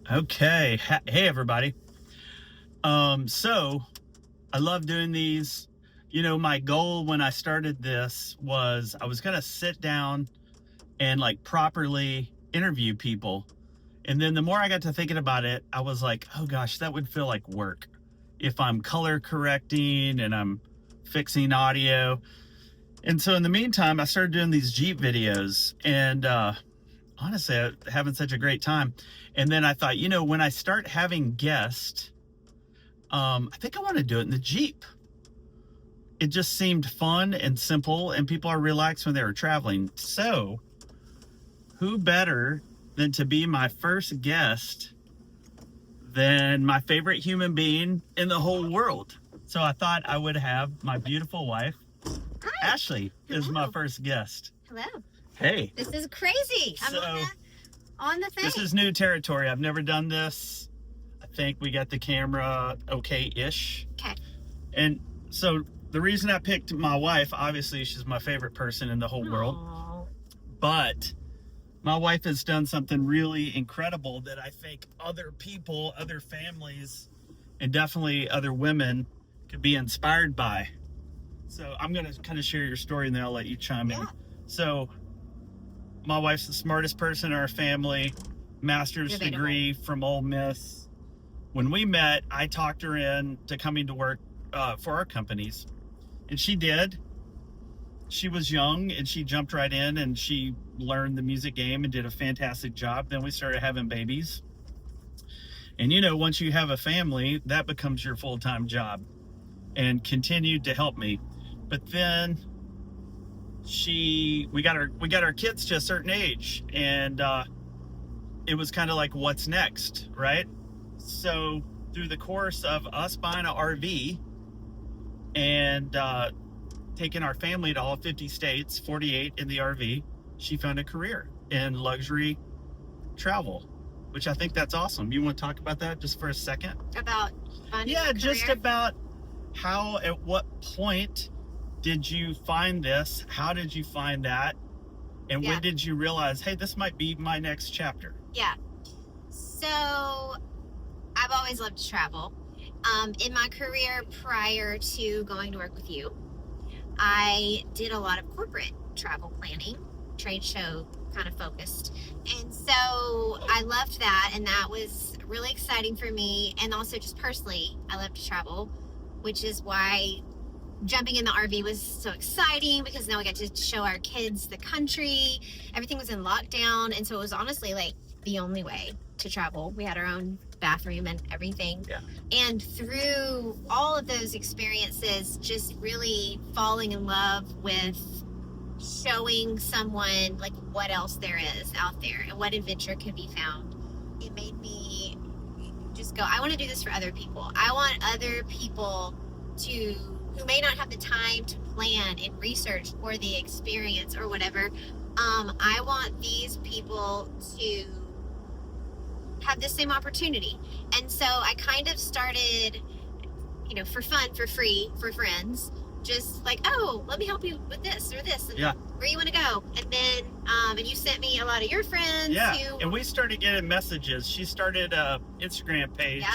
Okay. Hey, everybody. So I love doing these. My goal when I started this was I was going to sit down and like properly interview people. And then the more I got to thinking about it, I was like, oh gosh, that would feel like work if I'm color correcting and I'm fixing audio. And so in the meantime, I started doing these Jeep videos and, honestly, I'm having such a great time. And then I thought, when I start having guests, I think I want to do it in the Jeep. It just seemed fun and simple, and people are relaxed when they were traveling. So, who better than to be my first guest than my favorite human being in the whole world? So I thought I would have my beautiful wife, Hi. Ashley, is my first guest. Hello. Hey. This is crazy. I'm on the thing. This is new territory. I've never done this. I think we got the camera okay-ish. Okay. And so the reason I picked my wife, obviously she's my favorite person in the whole world. But my wife has done something really incredible that I think other people, other families, and definitely other women could be inspired by. So I'm going to kind of share your story and then I'll let you chime in. So my wife's the smartest person in our family, master's degree from Ole Miss. When we met, I talked her into coming to work for our companies, and she did. She was young, and she jumped right in, and she learned the music game and did a fantastic job. Then we started having babies. And once you have a family, that becomes your full-time job, and continued to help me. But then we got our kids to a certain age, and it was kind of like, what's next, right? So through the course of us buying an RV and taking our family to all 50 states, 48 in the RV, she found a career in luxury travel, which I think that's awesome. You want to talk about that just for a second? About finding a career? Just about how, at what point did you find this? How did you find that? And when did you realize, hey, this might be my next chapter? Yeah. So I've always loved to travel. In my career prior to going to work with you, I did a lot of corporate travel planning, trade show kind of focused. And so I loved that, and that was really exciting for me. And also just personally, I love to travel, which is why jumping in the RV was so exciting, because now we got to show our kids the country. Everything was in lockdown, and so it was honestly like the only way to travel. We had our own bathroom and everything. Yeah. And through all of those experiences, just really falling in love with showing someone like what else there is out there and what adventure can be found, it made me just go, I want to do this for other people. I want other people who may not have the time to plan and research for the experience or whatever. I want these people to have the same opportunity. And so I kind of started, for fun, for free, for friends, just like, oh, let me help you with this or this, and where you want to go. And then, and you sent me a lot of your friends. And we started getting messages. She started a Instagram page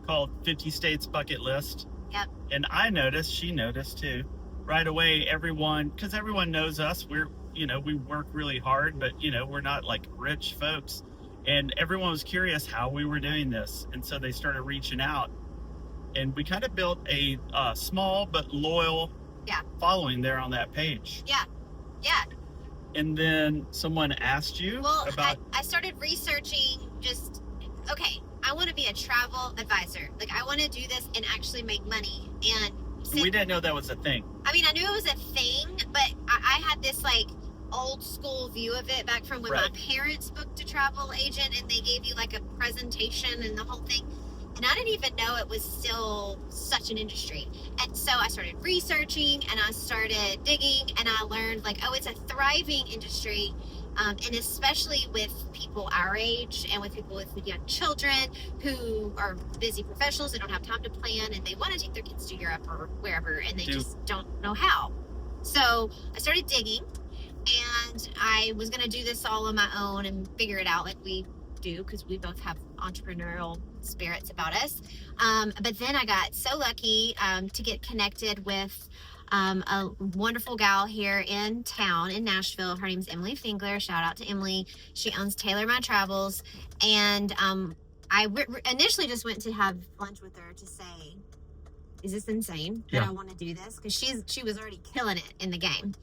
called 50 States Bucket List. Yep. And I noticed, she noticed too, right away, because everyone knows us. We work really hard, but we're not like rich folks. And everyone was curious how we were doing this. And so they started reaching out. And we kind of built a small but loyal following there on that page. Yeah. Yeah. And then someone asked you about... I started researching I want to be a travel advisor. Like, I want to do this and actually make money. And we didn't know that was a thing. I mean, I knew it was a thing, but I had this like old school view of it back from when my parents booked a travel agent and they gave you like a presentation and the whole thing. And I didn't even know it was still such an industry. And so I started researching and I started digging, and I learned like, oh, it's a thriving industry. And especially with people our age and with people with young children who are busy professionals, they don't have time to plan, and they want to take their kids to Europe or wherever, and they just don't know how. So I started digging, and I was going to do this all on my own and figure it out like we do, because we both have entrepreneurial spirits about us. But then I got so lucky to get connected with a wonderful gal here in town in Nashville. Her name's Emily Fingler. Shout out to Emily. She owns Tailor My Travels. And I initially just went to have lunch with her to say, is this insane that I want to do this? Because she was already killing it in the game.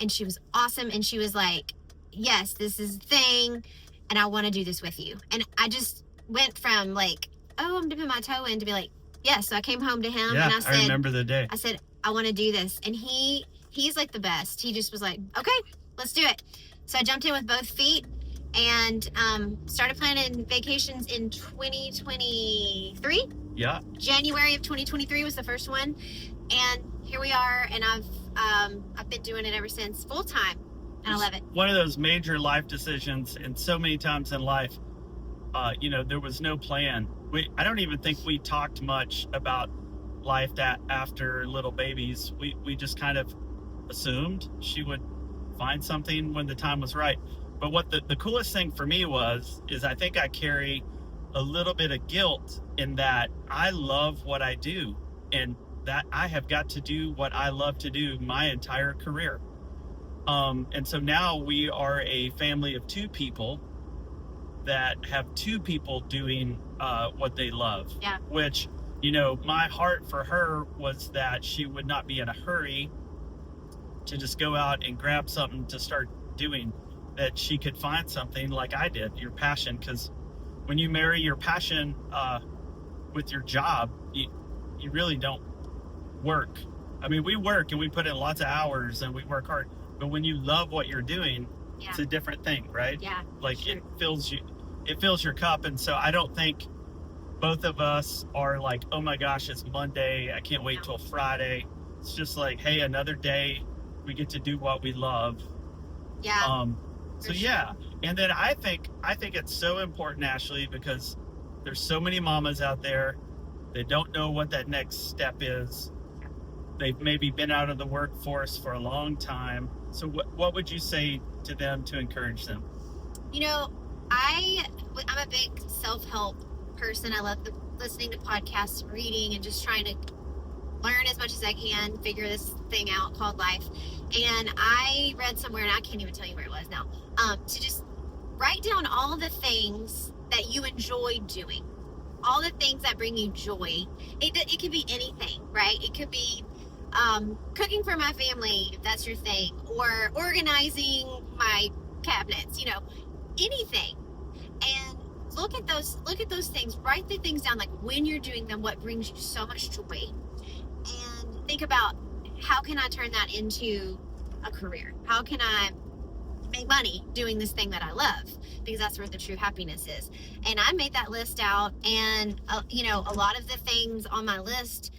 And she was awesome. And she was like, yes, this is the thing. And I want to do this with you. And I just went from like, oh, I'm dipping my toe in, to be like, yes. So I came home to him and I said, I remember the day. I said, I want to do this. And he's like the best. He just was like, okay, let's do it. So I jumped in with both feet and started planning vacations in 2023. Yeah. January of 2023 was the first one. And here we are. And I've been doing it ever since, full time. And I love it. One of those major life decisions, and so many times in life, there was no plan. I don't even think we talked much about life that after little babies. We just kind of assumed she would find something when the time was right. But what the coolest thing for me is I think I carry a little bit of guilt in that I love what I do, and that I have got to do what I love to do my entire career. And so now we are a family of two people that have two people doing what they love. Yeah. Which, my heart for her was that she would not be in a hurry to just go out and grab something to start doing, that she could find something like I did, your passion. Because when you marry your passion with your job, you really don't work. I mean, we work and we put in lots of hours and we work hard, but when you love what you're doing, it's a different thing, right? Yeah. Like sure. It fills your cup. And so I don't think both of us are like, oh my gosh, it's Monday, I can't wait till Friday. It's just like, hey, another day, we get to do what we love. Yeah. So yeah. And then I think it's so important, Ashley, because there's so many mamas out there that don't know what that next step is. They've maybe been out of the workforce for a long time. So what would you say to them to encourage them? I'm a big self-help person. I love listening to podcasts, reading, and just trying to learn as much as I can, figure this thing out called life. And I read somewhere, and I can't even tell you where it was now, to just write down all the things that you enjoy doing, all the things that bring you joy. It could be anything, right? It could be cooking for my family, if that's your thing, or organizing my cabinets, anything. And look at those things, write the things down, like when you're doing them, what brings you so much joy, and think about, how can I turn that into a career? How can I make money doing this thing that I love? Because that's where the true happiness is. And I made that list out, and a lot of the things on my list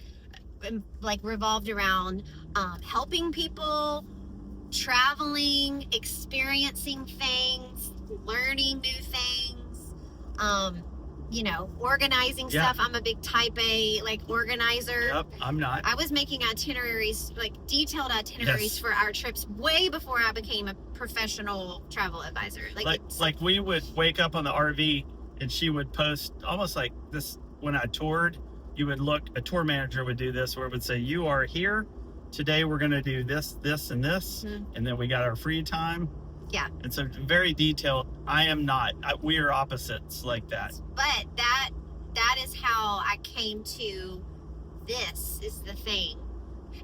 like revolved around helping people, traveling, experiencing things, learning new things, organizing stuff. I'm a big type A organizer. Yep, I'm not. I was making itineraries, detailed itineraries for our trips way before I became a professional travel advisor. Like we would wake up on the RV and she would post almost like this. When I toured, you would look, a tour manager would do this, where it would say, you are here today, we're going to do this, this, and this. Mm-hmm. And then we got our free time. Yeah. And so very detailed. I am not. We are opposites like that. But that is how I came to, this is the thing.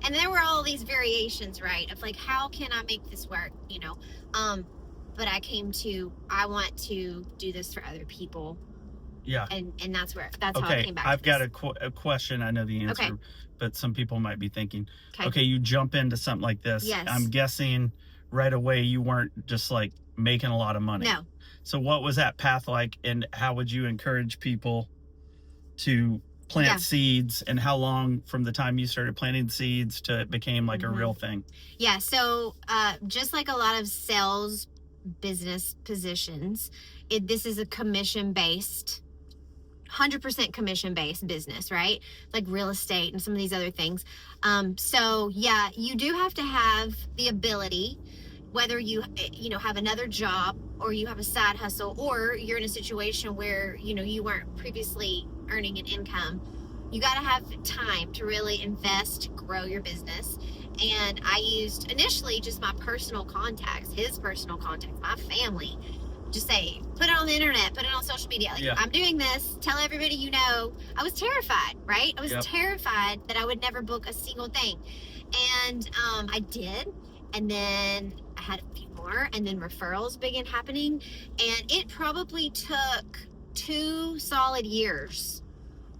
And there were all these variations, right? Of how can I make this work? But I came to, I want to do this for other people. Yeah. And that's how I came back. I've got a question. I know the answer, but some people might be thinking, okay, you jump into something like this. Yes. I'm guessing right away you weren't just making a lot of money. No. So what was that path like, and how would you encourage people to plant seeds, and how long from the time you started planting seeds to it became a real thing? Yeah. So just like a lot of sales business positions, this is a commission-based 100% commission-based business, right? Like real estate and some of these other things. So yeah, you do have to have the ability whether you have another job or you have a side hustle or you're in a situation where you weren't previously earning an income, you got to have time to really invest, grow your business. And I used initially just my personal contacts, his personal contacts, my family. Just say, put it on the internet, put it on social media. Like, I'm doing this, tell everybody you know. I was terrified, right? I was terrified that I would never book a single thing. And I did. And then I had a few more, and then referrals began happening. And it probably took 2 solid years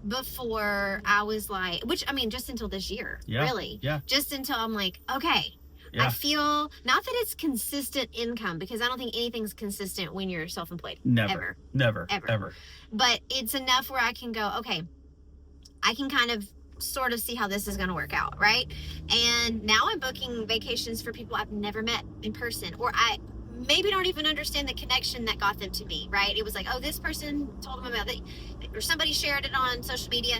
before I was like, just until this year, really. Yeah. Just until I'm like, okay. Yeah. I feel, not that it's consistent income, because I don't think anything's consistent when you're self-employed. Never. But it's enough where I can go, okay, I can kind of sort of see how this is going to work out, right? And now I'm booking vacations for people I've never met in person, or I maybe don't even understand the connection that got them to me, right? It was like, oh, this person told them about it, or somebody shared it on social media.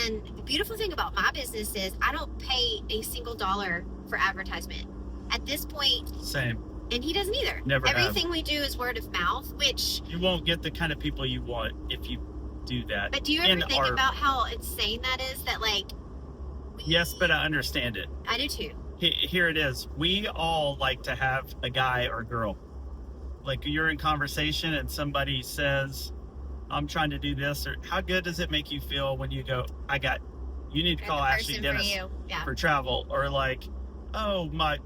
And the beautiful thing about my business is I don't pay a single dollar for advertisement at this point. Same. And he doesn't either. Everything we do is word of mouth, which you won't get the kind of people you want if you do that. But do you ever think about how insane that is? That yes, but I understand it. I do too. Here it is. We all like to have a guy or girl. Like, you're in conversation and somebody says, I'm trying to do this, or how good does it make you feel when you go, you need to call Ashley Dennis for travel, or like, oh, my,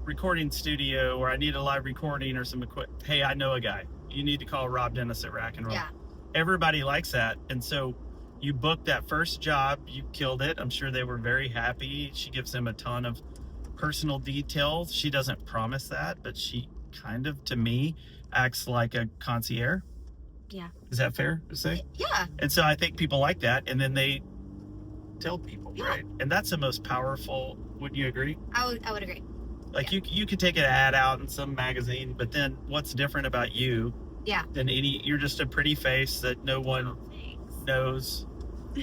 recording studio, or I need a live recording or some equipment. Hey, I know a guy. You need to call Rob Dennis at Rack and Roll. Yeah. Everybody likes that. And so you booked that first job, you killed it. I'm sure they were very happy. She gives them a ton of personal details. She doesn't promise that, but she kind of, to me, acts like a concierge. Yeah. Is that fair to say? Yeah. And so I think people like that, and then they tell people, right? And that's the most powerful. Wouldn't you agree? I would agree. Like, you could take an ad out in some magazine, but then what's different about you? Yeah. Than you're just a pretty face that no one knows.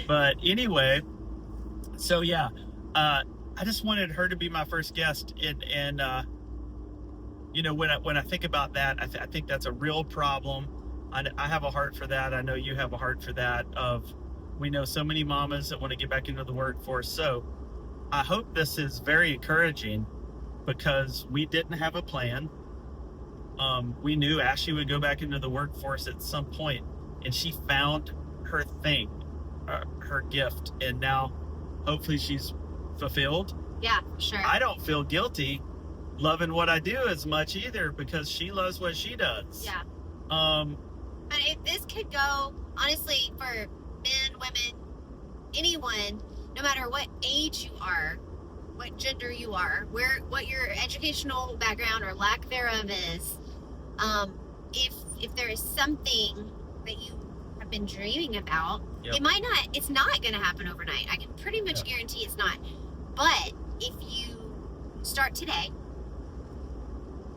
But anyway, so yeah, I just wanted her to be my first guest, and when I think about that, I think that's a real problem. I have a heart for that. I know you have a heart for that. We know so many mamas that want to get back into the workforce. So I hope this is very encouraging, because we didn't have a plan. We knew Ashley would go back into the workforce at some point, and she found her thing, her gift, and now hopefully she's fulfilled. Yeah, sure. I don't feel guilty loving what I do as much either, because she loves what she does. Yeah. But if this could go, honestly, for men, women, anyone, no matter what age you are, what gender you are, what your educational background or lack thereof is, if there is something that you have been dreaming about, it's not going to happen overnight. I can pretty much guarantee it's not. But if you start today,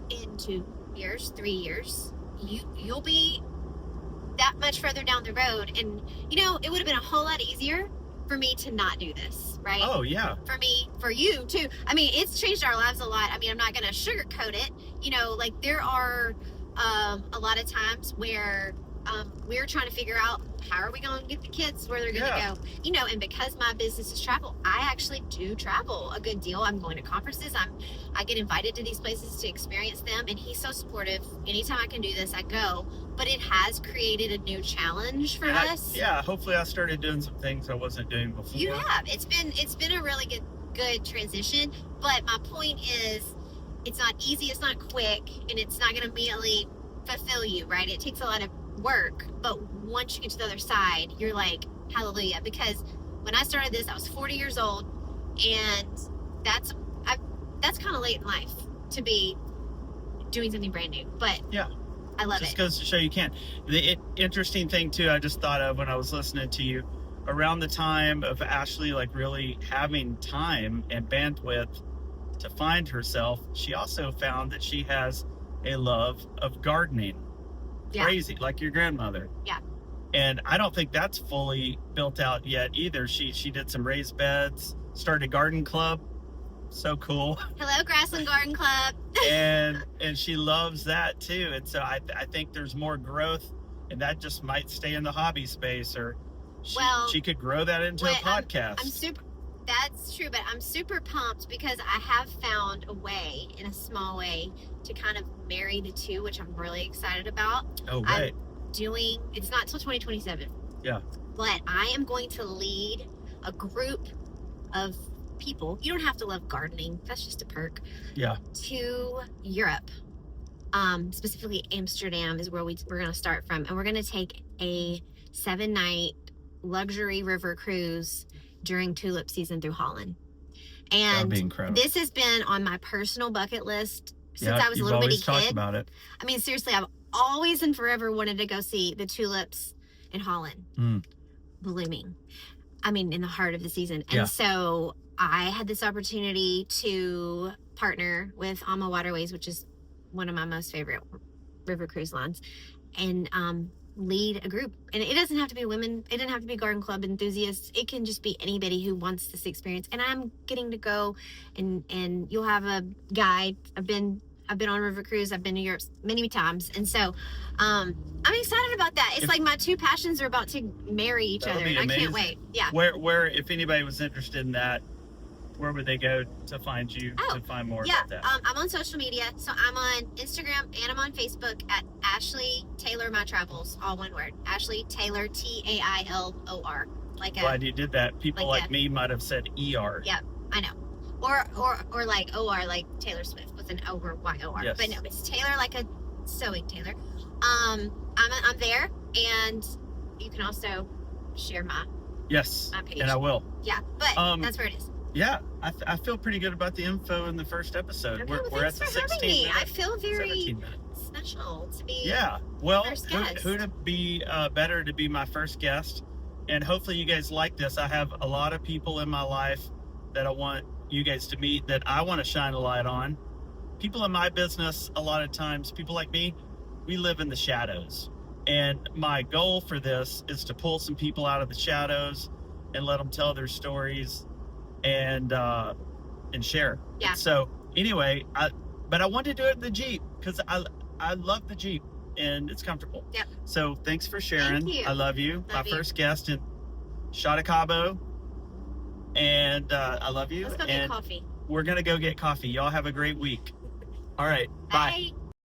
in 2 years, 3 years, you'll be that much further down the road. And it would have been a whole lot easier for me to not do this, right? Oh yeah. For me, for you too. I mean, it's changed our lives a lot. I mean, I'm not gonna sugarcoat it. There are a lot of times where we're trying to figure out how are we going to get the kids where they're going to go. And because my business is travel, I actually do travel a good deal. I'm going to conferences. I get invited to these places to experience them, and he's so supportive. Anytime I can do this, I go. But it has created a new challenge for us. Hopefully I started doing some things I wasn't doing before. You have. It's been a really good transition. But my point is, it's not easy, it's not quick, and it's not going to immediately fulfill you, right? It takes a lot of work, but once you get to the other side, you're like, hallelujah. Because when I started this, I was 40 years old, and that's kind of late in life to be doing something brand new. But I love it. Just goes to show you can. The interesting thing too, I just thought of when I was listening to you, around the time of Ashley really having time and bandwidth to find herself, she also found that she has a love of gardening. Crazy, like your grandmother. Yeah. And I don't think that's fully built out yet either. She did some raised beds, started a garden club. So cool. Hello, Grassland Garden Club. and she loves that too. And so I think there's more growth, and that just might stay in the hobby space, or she could grow that into a podcast. I'm super. That's true, but I'm super pumped because I have found a way, in a small way, to kind of marry the two, which I'm really excited about. Oh, right. It's not till 2027. Yeah. But I am going to lead a group of people. You don't have to love gardening. That's just a perk. Yeah. To Europe. Specifically Amsterdam is where we're going to start from. And we're going to take a 7-night luxury river cruise during tulip season through Holland. And that'd be incredible. This has been on my personal bucket list since I was a little bitty kid. Talked about it. I mean, seriously, I've always and forever wanted to go see the tulips in Holland blooming. I mean, in the heart of the season. And so I had this opportunity to partner with Alma Waterways, which is one of my most favorite river cruise lines, and lead a group. And it doesn't have to be women. It doesn't have to be garden club enthusiasts. It can just be anybody who wants this experience. And I'm getting to go, and you'll have a guide. I've been on a river cruise. I've been to Europe many times. And so I'm excited about that. It's like my two passions are about to marry each other. And I can't wait. Yeah. Where, if anybody was interested in that, where would they go to find you, to find more about that? I'm on social media. So I'm on Instagram and I'm on Facebook at Ashley Tailor My Travels, all one word. Ashley Tailor, Tailor. Glad you did that. People like me might have said ER. Yep, I know. Or like OR, like Taylor Swift with an O or Y-O-R. Yes. But no, it's Tailor, like a sewing tailor. I'm there, and you can also share my page. And I will. Yeah, but that's where it is. Yeah, I feel pretty good about the info in the first episode. Okay, we're at the 16 minutes. I feel very special to be. Yeah, well, first guest. who to be better to be my first guest, and hopefully you guys like this. I have a lot of people in my life that I want you guys to meet, that I want to shine a light on. People in my business, a lot of times, people like me, we live in the shadows, and my goal for this is to pull some people out of the shadows and let them tell their stories and share. Yeah. So anyway, but I want to do it in the Jeep because I love the Jeep and it's comfortable. Yep. So thanks for sharing. Thank you. I love you. Love you. First guest in Cabo, and I love you. Let's go get coffee. We're gonna go get coffee. Y'all have a great week. All right. Bye. Bye.